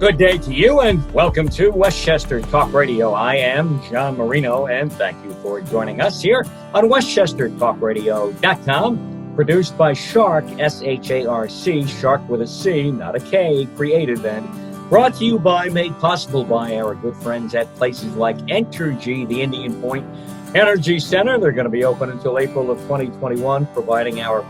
Good day to you and welcome to Westchester Talk Radio. I am John Marino and thank you for joining us here on WestchesterTalkRadio.com. Produced by Sharc, S-H-A-R-C, Sharc with a C, not a K, Creative, and brought to you by, made possible by our good friends at places like Entergy, the Indian Point Energy Center. They're going to be open until April of 2021, providing our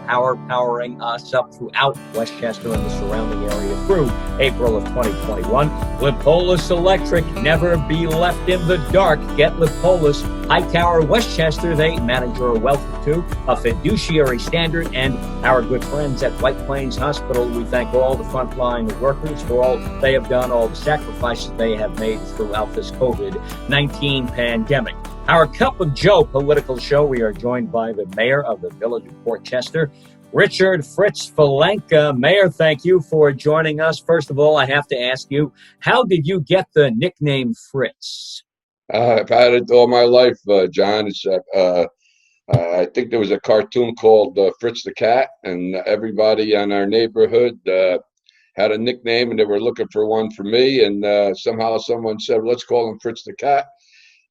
powering us up throughout Westchester and the surrounding area through April of 2021. Lipolis Electric, never be left in the dark. Get Lipolis. Hightower, Westchester, they manage your wealth to a fiduciary standard. And our good friends at White Plains Hospital, we thank all the frontline workers for all they have done, all the sacrifices they have made throughout this COVID-19 pandemic. Our Cup of Joe political show, we are joined by the mayor of the village of Portchester, Richard Fritz Falanka. Mayor, thank you for joining us. First of all, I have to ask you, how did you get the nickname Fritz? I've had it all my life, John. I think there was a cartoon called Fritz the Cat, and everybody in our neighborhood had a nickname, and they were looking for one for me, and somehow someone said, let's call him Fritz the Cat.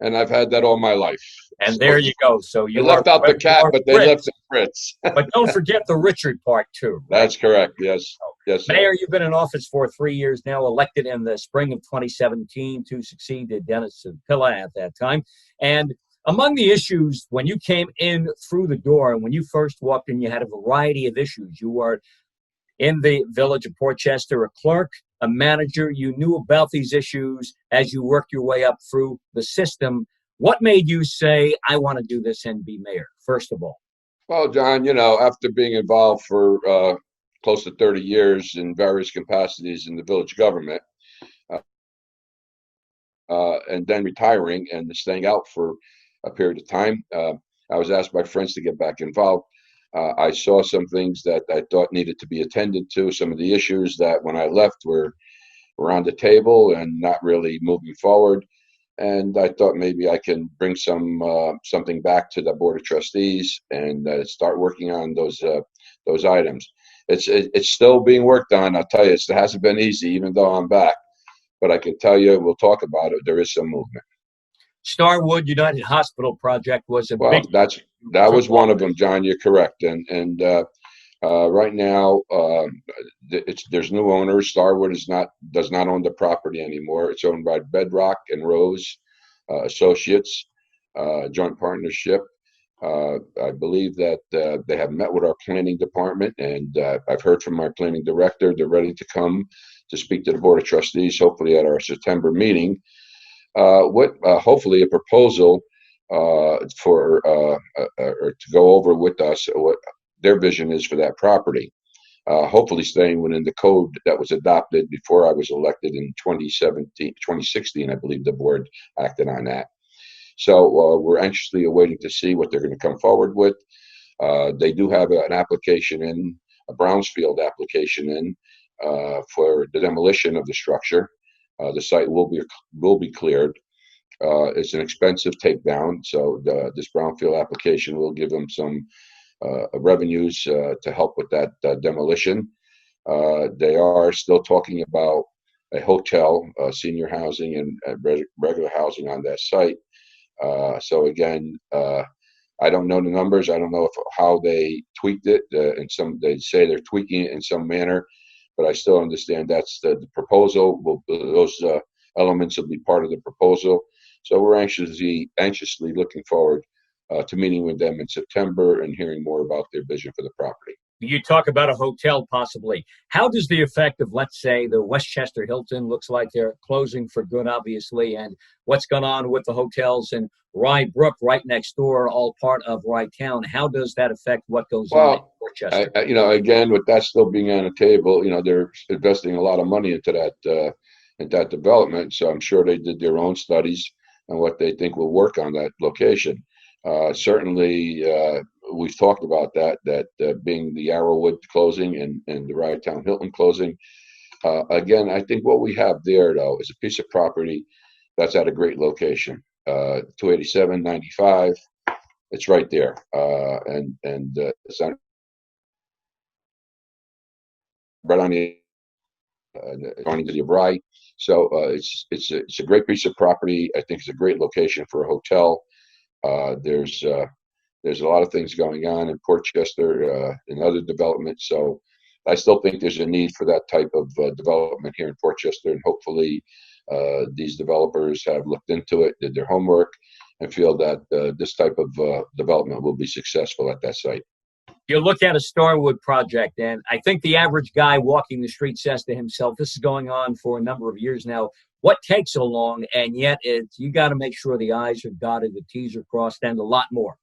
And I've had that all my life. And there you go. So you left out the cat, but they left the Fritz. But don't forget the Richard part too. Right? That's correct. Yes. Yes. Mayor, you've been in office for 3 years now, elected in the spring of 2017 to succeed Dennis Pilla at that time. And among the issues, when you came in through the door and when you first walked in, you had a variety of issues. You were in the village of Portchester, a clerk, a manager. You knew about these issues as you worked your way up through the system. What made you say, I want to do this and be mayor, first of all? Well, John, after being involved for close to 30 years in various capacities in the village government, and then retiring and staying out for a period of time, I was asked by friends to get back involved. I saw some things that I thought needed to be attended to, some of the issues that when I left were on the table and not really moving forward. And I thought maybe I can bring something back to the Board of Trustees and start working on those items. It's still being worked on. I'll tell you, it hasn't been easy, even though I'm back. But I can tell you, we'll talk about it. There is some movement. Starwood United Hospital Project was a big. That was one of them, John. You're correct. And right now, there's new owners. Starwood does not own the property anymore. It's owned by Bedrock and Rose Associates, joint partnership. I believe that they have met with our planning department, and I've heard from our planning director. They're ready to come to speak to the Board of Trustees, hopefully at our September meeting. Hopefully a proposal for or to go over with us what their vision is for that property. Hopefully staying within the code that was adopted before I was elected in 2016, I believe the board acted on that. So we're anxiously awaiting to see what they're going to come forward with. They do have an application in, a Brownsfield application in, for the demolition of the structure. The site will be cleared. It's an expensive takedown, so this brownfield application will give them some revenues to help with that demolition. They are still talking about a hotel, senior housing, and regular housing on that site. So again, I don't know the numbers. I don't know how they tweaked it. They say they're tweaking it in some manner. But I still understand that's the proposal. Those elements will be part of the proposal. So we're anxiously looking forward to meeting with them in September and hearing more about their vision for the property. You talk about a hotel possibly. How does the effect of, let's say, the Westchester Hilton looks like they're closing for good, obviously, and what's going on with the hotels in Rye Brook right next door, all part of Rye Town? How does that affect what goes on in Portchester? Again, with that still being on the table, they're investing a lot of money into that development. So I'm sure they did their own studies on what they think will work on that location. Certainly, we've talked about that being the Arrowwood closing and the Rye Town Hilton closing. Again, I think what we have there, though, is a piece of property that's at a great location. 287-95, it's right there. And it's not right on the joining the Rye. So it's a great piece of property. I think it's a great location for a hotel. There's a lot of things going on in Portchester and other developments. So I still think there's a need for that type of development here in Portchester, and hopefully these developers have looked into it, did their homework, and feel that this type of development will be successful at that site. You look at a Starwood project, and I think the average guy walking the street says to himself, this is going on for a number of years now. What takes so long? And yet you got to make sure the I's are dotted, the T's are crossed, and a lot more.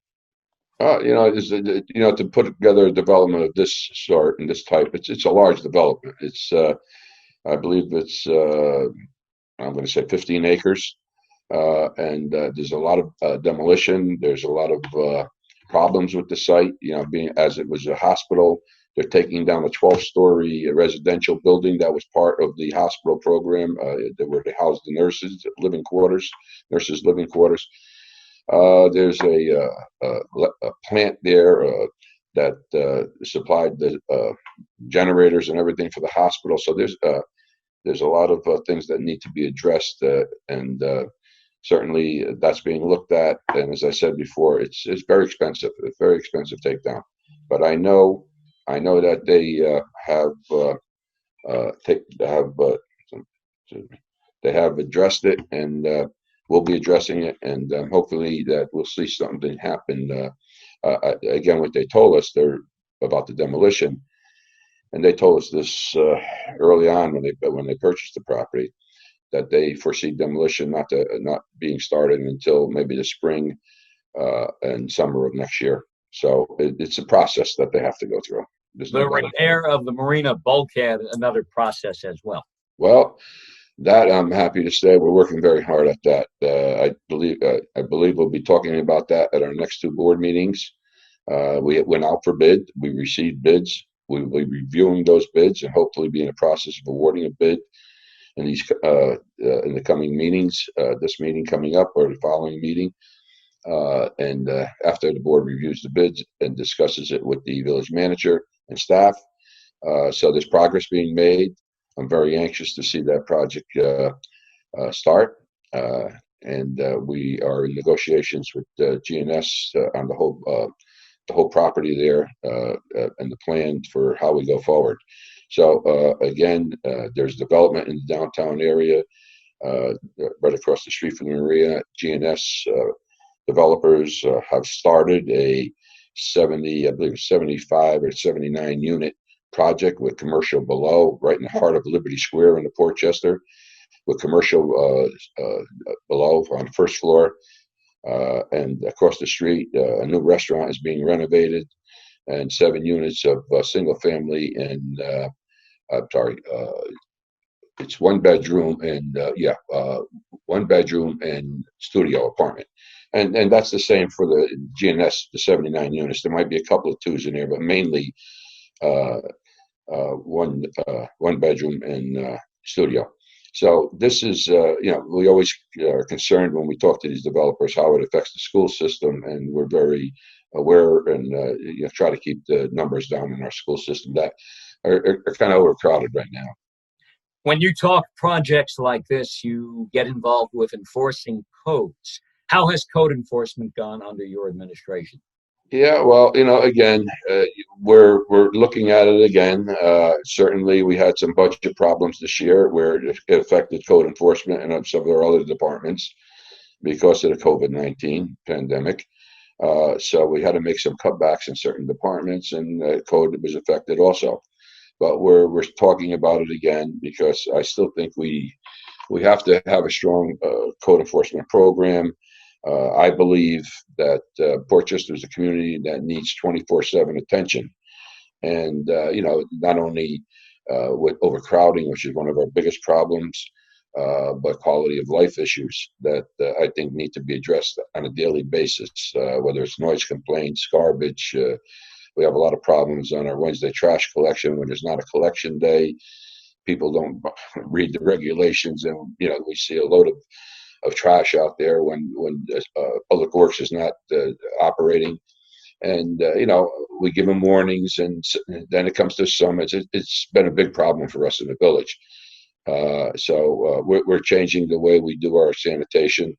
To put together a development of this sort and this type, it's a large development. It's I believe it's I'm going to say 15 acres, and there's a lot of demolition. There's a lot of problems with the site. Being as it was a hospital, they're taking down a 12-story residential building that was part of the hospital program. Where they housed the nurses' living quarters. There's a plant there that supplied the generators and everything for the hospital. So there's a lot of things that need to be addressed, and certainly that's being looked at. And as I said before, it's very expensive. It's very expensive takedown. But I know that they have addressed it, and we'll be addressing it, and hopefully that we'll see something happen. Again, what they told us, they're about the demolition, and they told us this early on when they purchased the property, that they foresee demolition not being started until maybe the spring and summer of next year. So it's a process that they have to go through. The repair of the Marina Bulkhead, another process as well. Well, that I'm happy to say we're working very hard at that. I believe we'll be talking about that at our next two board meetings. We went out for bid. We received bids. We will be reviewing those bids and hopefully be in the process of awarding a bid in the coming meetings. This meeting coming up or the following meeting, and after the board reviews the bids and discusses it with the village manager and staff. So there's progress being made. I'm very anxious to see that project start, and we are in negotiations with GNS on the whole property there and the plan for how we go forward. So again, there's development in the downtown area, right across the street from the marina. GNS developers have started a 75 or 79 unit project with commercial below, right in the heart of Liberty Square in the Portchester, with commercial below on the first floor, and across the street a new restaurant is being renovated, and 7 units of single family and it's 1 bedroom and 1 bedroom and studio apartment, and that's the same for the GNS, the 79 units. There might be a couple of twos in there, but mainly 1 bedroom and studio. So this is, we always are concerned when we talk to these developers how it affects the school system, and we're very aware and try to keep the numbers down in our school system that are kind of overcrowded right now. When you talk projects like this, you get involved with enforcing codes. How has code enforcement gone under your administration? Yeah, well, again, we're looking at it again. Certainly, we had some budget problems this year where it affected code enforcement and some of our other departments because of the COVID-19 pandemic. So we had to make some cutbacks in certain departments, and code was affected also. But we're talking about it again because I still think we have to have a strong code enforcement program. I believe that Portchester is a community that needs 24/7 attention, and not only with overcrowding, which is one of our biggest problems, but quality of life issues that I think need to be addressed on a daily basis. Whether it's noise complaints, garbage, we have a lot of problems on our Wednesday trash collection when there's not a collection day. People don't read the regulations, and we see a load of trash out there when Public Works is not operating, and we give them warnings, and then it comes to summits. It's been a big problem for us in the village. We're changing the way we do our sanitation.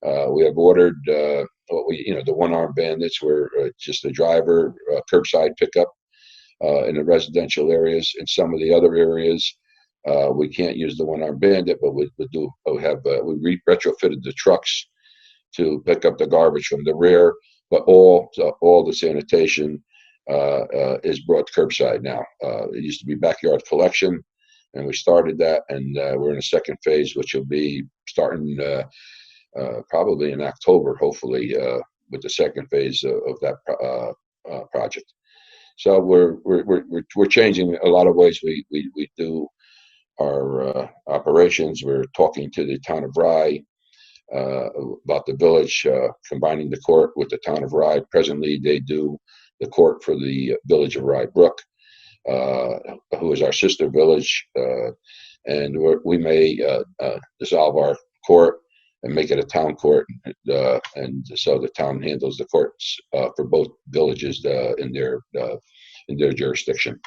We have ordered the one-armed bandits, where just a driver, curbside pickup in the residential areas. In some of the other areas, we can't use the one-armed bandit, but we retrofitted the trucks to pick up the garbage from the rear. But all the sanitation is brought curbside now. It used to be backyard collection, and we started that, and we're in a second phase, which will be starting probably in October, hopefully, with the second phase of that project. So we're changing a lot of ways we do our operations. We're talking to the town of Rye about the village combining the court with the town of Rye. Presently, they do the court for the village of Rye Brook, who is our sister village, and we may dissolve our court and make it a town court, and so the town handles the courts for both villages in their jurisdiction.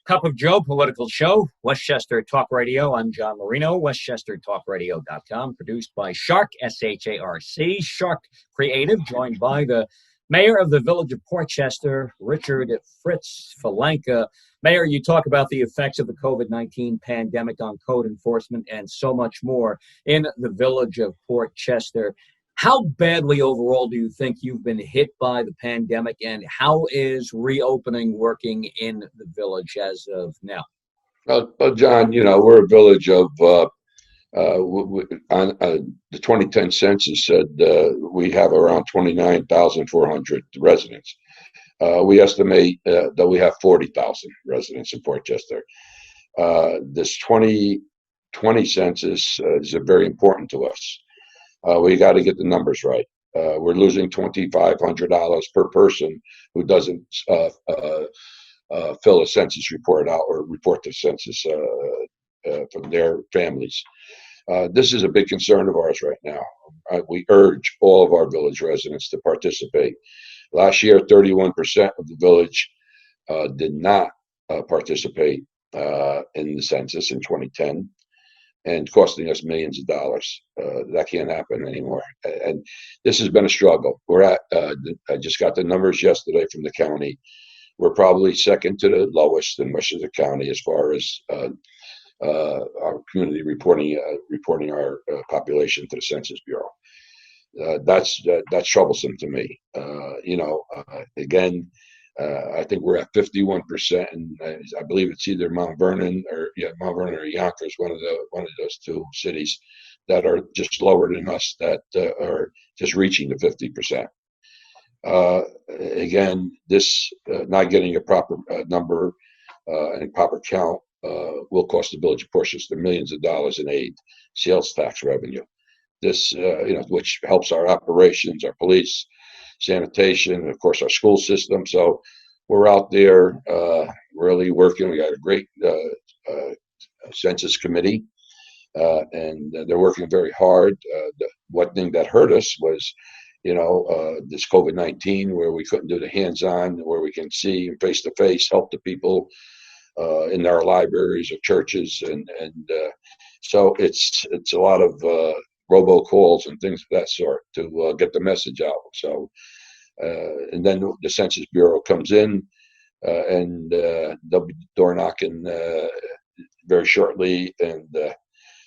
Cup of Joe political show, Westchester Talk Radio. I'm John Marino, westchestertalkradio.com, produced by Sharc, S-H-A-R-C, Sharc Creative, joined by the Mayor of the Village of Portchester, Richard Fritz Falanka. Mayor, you talk about the effects of the COVID-19 pandemic on code enforcement and so much more in the Village of Portchester. How badly overall do you think you've been hit by the pandemic, and how is reopening working in the village as of now? Well, John, we're a village of, on the 2010 census said we have around 29,400 residents. We estimate that we have 40,000 residents in Portchester. This 2020 census is very important to us. We got to get the numbers right. We're losing $2,500 per person who doesn't fill a census report out or report the census from their families. This is a big concern of ours right now. We urge all of our village residents to participate. Last year, 31% of the village did not participate in the census in 2010. And costing us millions of dollars. That can't happen anymore. And this has been a struggle. I just got the numbers yesterday from the county. We're probably second to the lowest in Westchester County as far as our community reporting our population to the Census Bureau. That's troublesome to me. Again, I think we're at 51%, and I believe it's either Mount Vernon or Yonkers, one of those two cities that are just lower than us, that are just reaching the 50%. Again, this not getting a proper number and proper count will cost the village of Portchester millions of dollars in aid, sales tax revenue. This, which helps our operations, our police, sanitation, and of course our school system. So we're out there really working. We got a great census committee, and they're working very hard. The one thing that hurt us was, this COVID-19, where we couldn't do the hands-on, where we can see face-to-face, help the people in our libraries or churches, and so it's a lot of robocalls and things of that sort to get the message out. So, and then the Census Bureau comes in, and they'll be door knocking very shortly, and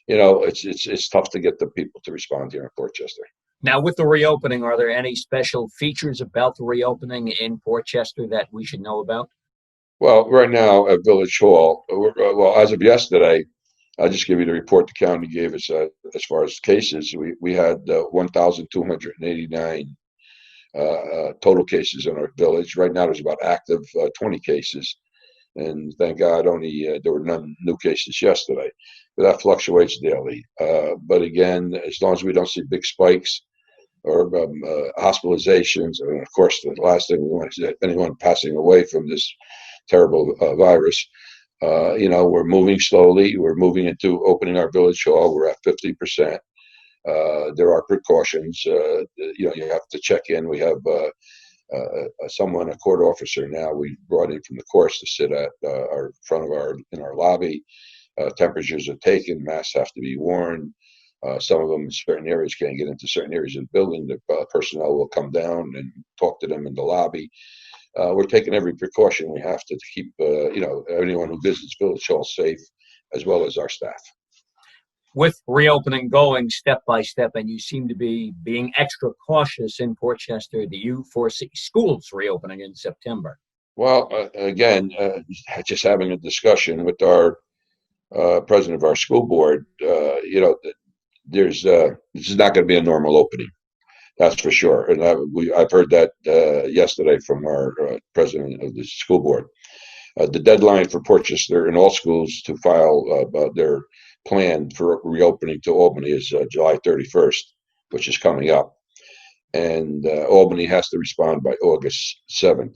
it's tough to get the people to respond here in Portchester. Now, with the reopening, are there any special features about the reopening in Portchester that we should know about? Well, right now at Village Hall, as of yesterday, I'll just give you the report the county gave us as far as cases. We had 1,289 total cases in our village. Right now, there's about active 20 cases, and thank God there were none new cases yesterday. But that fluctuates daily. But again, as long as we don't see big spikes or hospitalizations, and of course, the last thing we want is anyone passing away from this terrible virus. We're moving slowly. We're moving into opening our village hall. We're at 50%. There are precautions. You have to check in. We have a court officer now we brought in from the courts to sit at in our lobby. Temperatures are taken, masks have to be worn. Some of them in certain areas can't get into certain areas of the building. The personnel will come down and talk to them in the lobby. We're taking every precaution we have to keep, anyone who visits Village Hall safe, as well as our staff. With reopening going step by step, and you seem to be being extra cautious in Portchester, the U4C Schools Reopening in September. Well, again, just having a discussion with our president of our school board, this is not going to be a normal opening. That's for sure. And I've heard that yesterday from our president of the school board. The deadline for Portchester and all schools to file their plan for reopening to Albany is July 31st, which is coming up. And Albany has to respond by August 7th.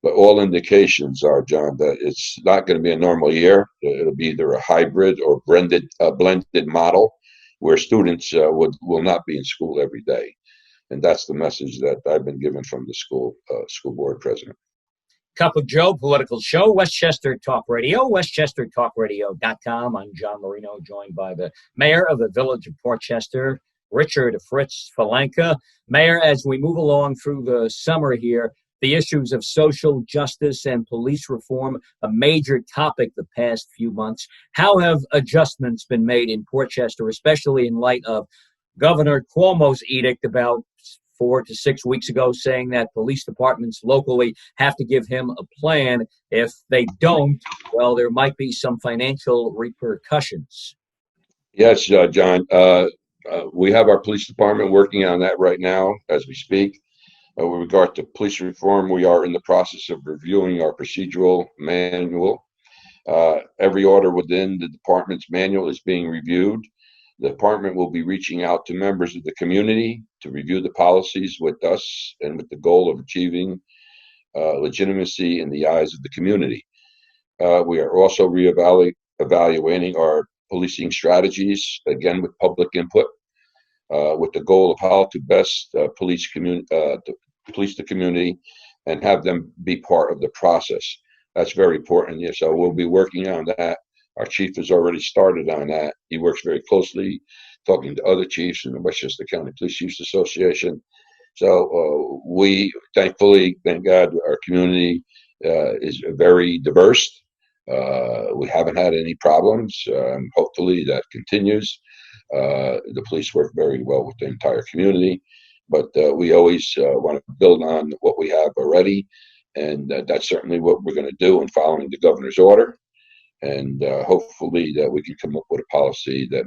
But all indications are, John, that it's not going to be a normal year. It'll be either a hybrid or blended model where students will not be in school every day. And that's the message that I've been given from the school board president. Cup of Joe, political show, Westchester Talk Radio, westchestertalkradio.com. I'm John Marino, joined by the mayor of the village of Portchester, Richard Fritz Falanka. Mayor, as we move along through the summer here, the issues of social justice and police reform, a major topic the past few months. How have adjustments been made in Portchester, especially in light of Governor Cuomo's edict about 4 to 6 weeks ago, saying that police departments locally have to give him a plan? If they don't, well, there might be some financial repercussions. Yes, John. We have our police department working on that right now as we speak. With regard to police reform, we are in the process of reviewing our procedural manual. Every order within the department's manual is being reviewed. The department will be reaching out to members of the community to review the policies with us and with the goal of achieving legitimacy in the eyes of the community. We are also evaluating our policing strategies, again with public input, with the goal of how to best police the community and have them be part of the process. That's very important. Yeah, so we'll be working on that. Our chief has already started on that. He works very closely, talking to other chiefs in the Westchester County Police Chiefs Association. So we, thankfully, thank God, our community is very diverse. We haven't had any problems. Hopefully that continues. The police work very well with the entire community, but we always want to build on what we have already. And that's certainly what we're going to do in following the governor's order. And hopefully that we can come up with a policy that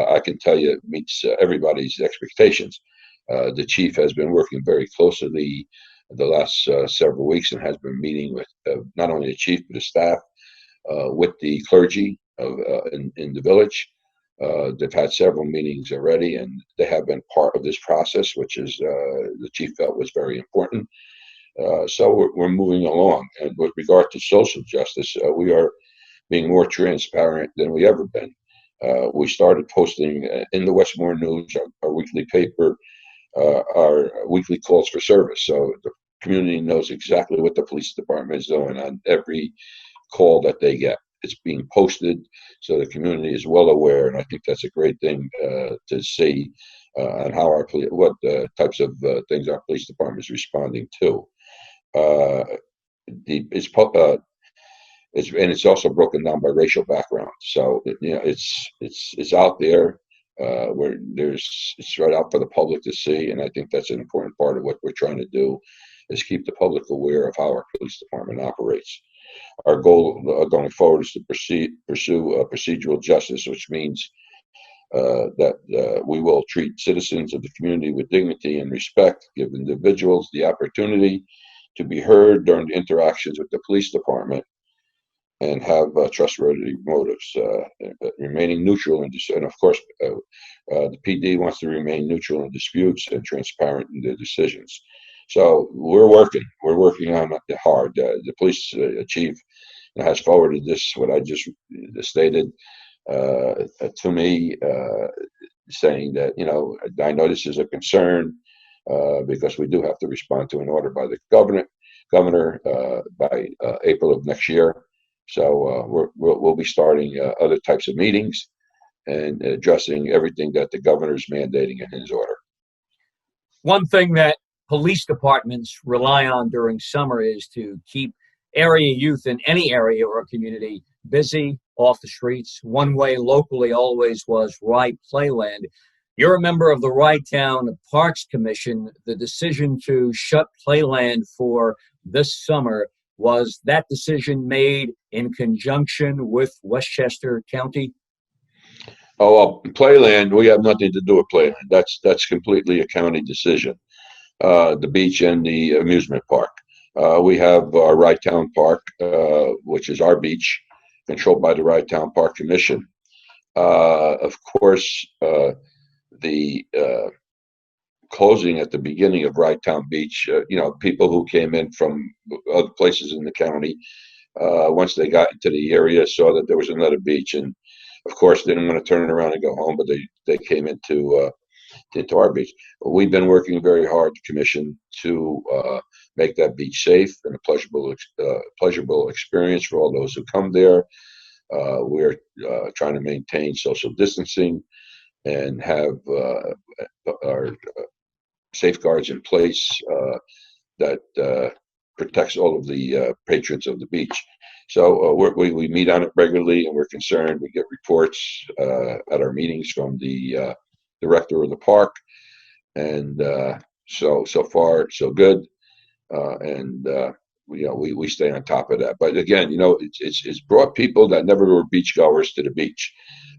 I can tell you meets everybody's expectations. The chief has been working very closely the last several weeks and has been meeting with not only the chief but the staff, with the clergy in the village. They've had several meetings already, and they have been part of this process, which is the chief felt was very important. So we're moving along. And with regard to social justice, we are being more transparent than we ever been. We started posting in the Westmore News, our weekly paper, our weekly calls for service. So the community knows exactly what the police department is doing on every call that they get. It's being posted, so the community is well aware, and I think that's a great thing to see on how what types of things our police department is responding to. It's also broken down by racial background. So it's out there where it's right out for the public to see, and I think that's an important part of what we're trying to do is keep the public aware of how our police department operates. Our goal going forward is to pursue procedural justice, which means that we will treat citizens of the community with dignity and respect, give individuals the opportunity to be heard during the interactions with the police department, and have trustworthy motives, remaining neutral and of course, the PD wants to remain neutral in disputes and transparent in their decisions. So we're working on it hard. The police chief has forwarded what I just stated to me, saying that, I know this is a concern because we do have to respond to an order by the governor by April of next year. So we'll be starting other types of meetings and addressing everything that the governor's mandating in his order. One thing that police departments rely on during summer is to keep area youth in any area or community busy off the streets. One way locally always was Rye Playland. You're a member of the Rye Town Parks Commission. The decision to shut Playland for this summer, was that decision made in conjunction with Westchester County? Oh, well, Playland, we have nothing to do with Playland. That's completely a county decision. The beach and the amusement park. We have our Rye Town Park, which is our beach, controlled by the Rye Town Park Commission. Of course, the closing at the beginning of Rye Town Beach, people who came in from other places in the county, once they got into the area, saw that there was another beach, and of course, they didn't want to turn around and go home, but they came into our beach. We've been working very hard, the commission, to make that beach safe and a pleasurable experience for all those who come there. We're trying to maintain social distancing and have our safeguards in place that protects all of the patrons of the beach. So we meet on it regularly, and we're concerned. We get reports at our meetings from the director of the park, and so far so good. And we stay on top of that. But again, it's brought people that never were beachgoers to the beach.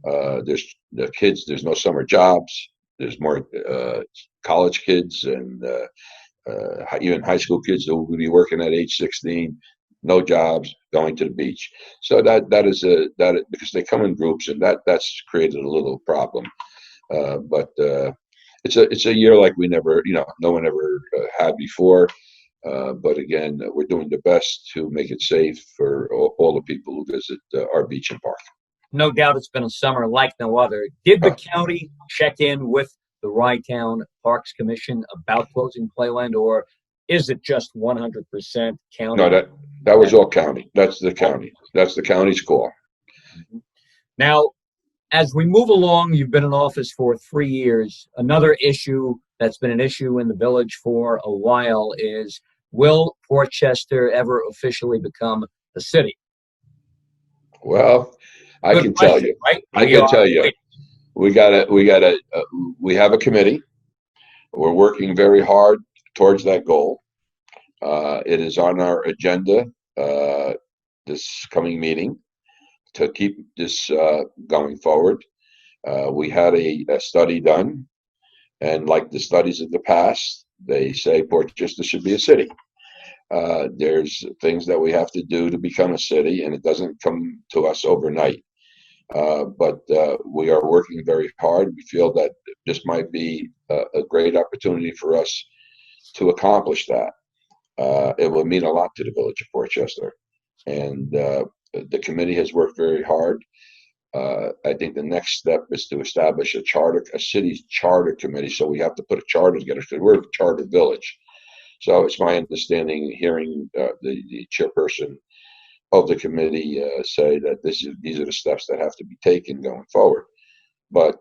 There's the kids. There's no summer jobs. There's more college kids and even high school kids who will be working at age 16, no jobs, going to the beach. So that is because they come in groups, and that's created a little problem. But it's a year like we never, no one ever had before. But again, we're doing the best to make it safe for all the people who visit our beach and park. No doubt it's been a summer like no other. Did the county check in with the Rye Town Parks Commission about closing Playland, or is it just 100% county? No, that was all county. That's the county. That's the county's call. Now, as we move along, you've been in office for 3 years. Another issue that's been an issue in the village for a while is, will Portchester ever officially become a city? Well, I can tell you. Right? We have a committee. We're working very hard towards that goal. It is on our agenda this coming meeting to keep this going forward. We had a study done, and like the studies of the past, they say Portchester should be a city. There's things that we have to do to become a city, and it doesn't come to us overnight. But we are working very hard. We feel that this might be a great opportunity for us to accomplish that. It will mean a lot to the village of Portchester, and the committee has worked very hard. I think the next step is to establish a city charter committee. So we have to put a charter together, because we're a charter village. So it's my understanding, hearing the chairperson of the committee say that these are the steps that have to be taken going forward. But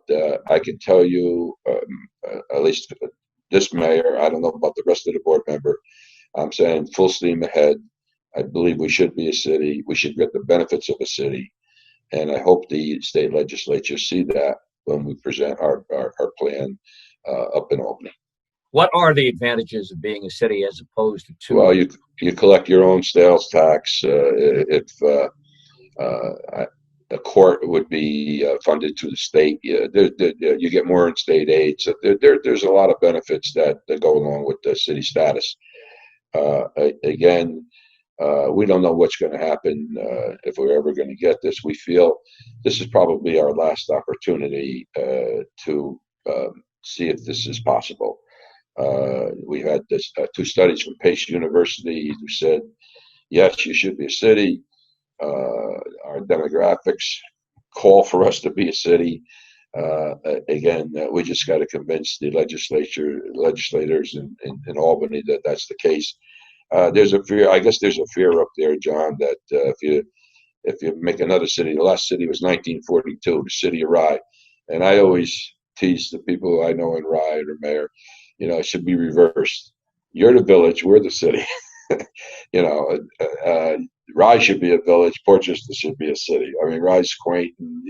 I can tell you, at least this mayor, I don't know about the rest of the board member, I'm saying full steam ahead. I believe we should be a city. We should get the benefits of a city. And I hope the state legislature see that when we present our plan up in Albany. What are the advantages of being a city as opposed to two? Well, you collect your own sales tax. If the court would be funded to the state, you get more in state aid. So there's a lot of benefits that go along with the city status. Again, we don't know what's going to happen if we're ever going to get this. We feel this is probably our last opportunity to see if this is possible. We had two studies from Pace University who said, yes, you should be a city. Our demographics call for us to be a city. Again, we just got to convince the legislators in Albany that that's the case. There's a fear. I guess there's a fear up there, John, that if you if you make another city, the last city was 1942, the city of Rye. And I always tease the people I know in Rye, or mayor, it should be reversed. You're the village, we're the city. Rye should be a village, Portchester should be a city. I mean, Rye's quaint, and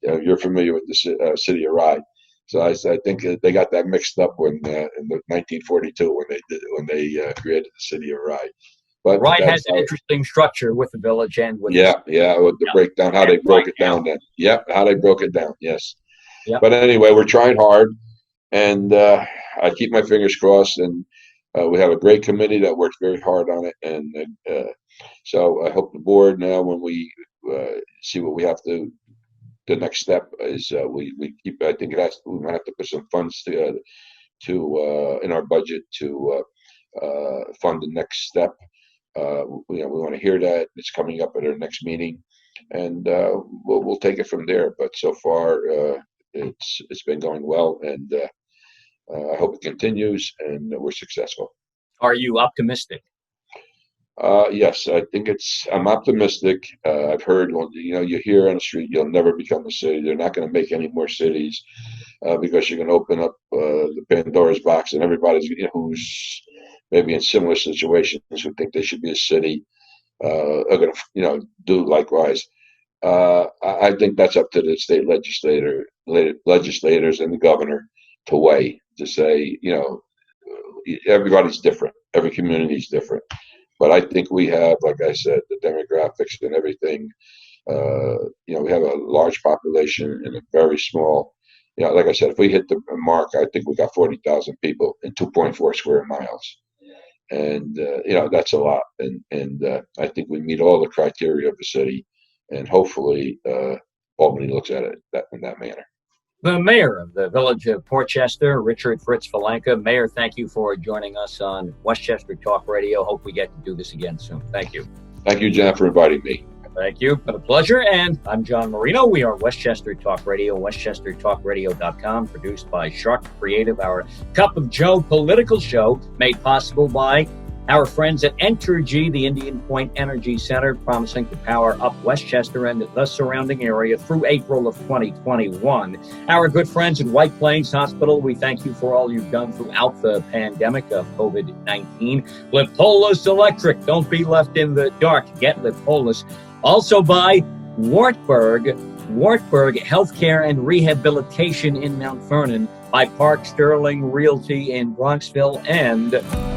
you're familiar with the city of Rye. So I think they got that mixed up in 1942 when they created the city of Rye. But Rye has an interesting structure with the village and with with the breakdown, how they broke it down then. Yeah, how they broke it down. Yes. Yep. But anyway, we're trying hard, and I keep my fingers crossed, and we have a great committee that works very hard on it, and so I hope the board now, when we see what we have to, the next step is we keep. I think we might have to put some funds to in our budget to fund the next step. We want to hear that. It's coming up at our next meeting, and we'll take it from there. But so far, it's been going well, and I hope it continues and we're successful. Are you optimistic? Yes, I think I'm optimistic. I've heard, you hear on the street, you'll never become a city. They're not going to make any more cities because you're going to open up the Pandora's box, and everybody's who's maybe in similar situations who think they should be a city are going to, do likewise. I think that's up to the state legislators and the governor to weigh, to say, everybody's different. Every community is different. But I think we have, like I said, the demographics and everything. We have a large population and a very small, like I said, if we hit the mark, I think we got 40,000 people in 2.4 square miles. And, that's a lot. And I think we meet all the criteria of the city. And hopefully Albany looks at it in that manner. The mayor of the village of Portchester, Richard Fritz Falanka. Mayor, thank you for joining us on Westchester Talk Radio. Hope we get to do this again soon. Thank you. Thank you, John, for inviting me. Thank you. Been a pleasure. And I'm John Marino. We are Westchester Talk Radio, westchestertalkradio.com, produced by Sharc Creative, our Cup of Joe political show, made possible by our friends at Entergy, the Indian Point Energy Center, promising to power up Westchester and the surrounding area through April of 2021. Our good friends at White Plains Hospital, we thank you for all you've done throughout the pandemic of COVID-19. Lipolis Electric, don't be left in the dark. Get Lipolis. Also by Wartburg Healthcare and Rehabilitation in Mount Vernon, by Park Sterling Realty in Bronxville, and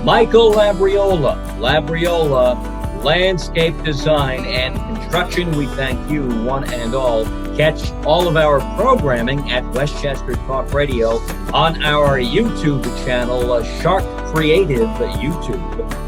Michael Labriola, Landscape Design and Construction. We thank you, one and all. Catch all of our programming at Westchester Talk Radio on our YouTube channel, Sharc Creative YouTube.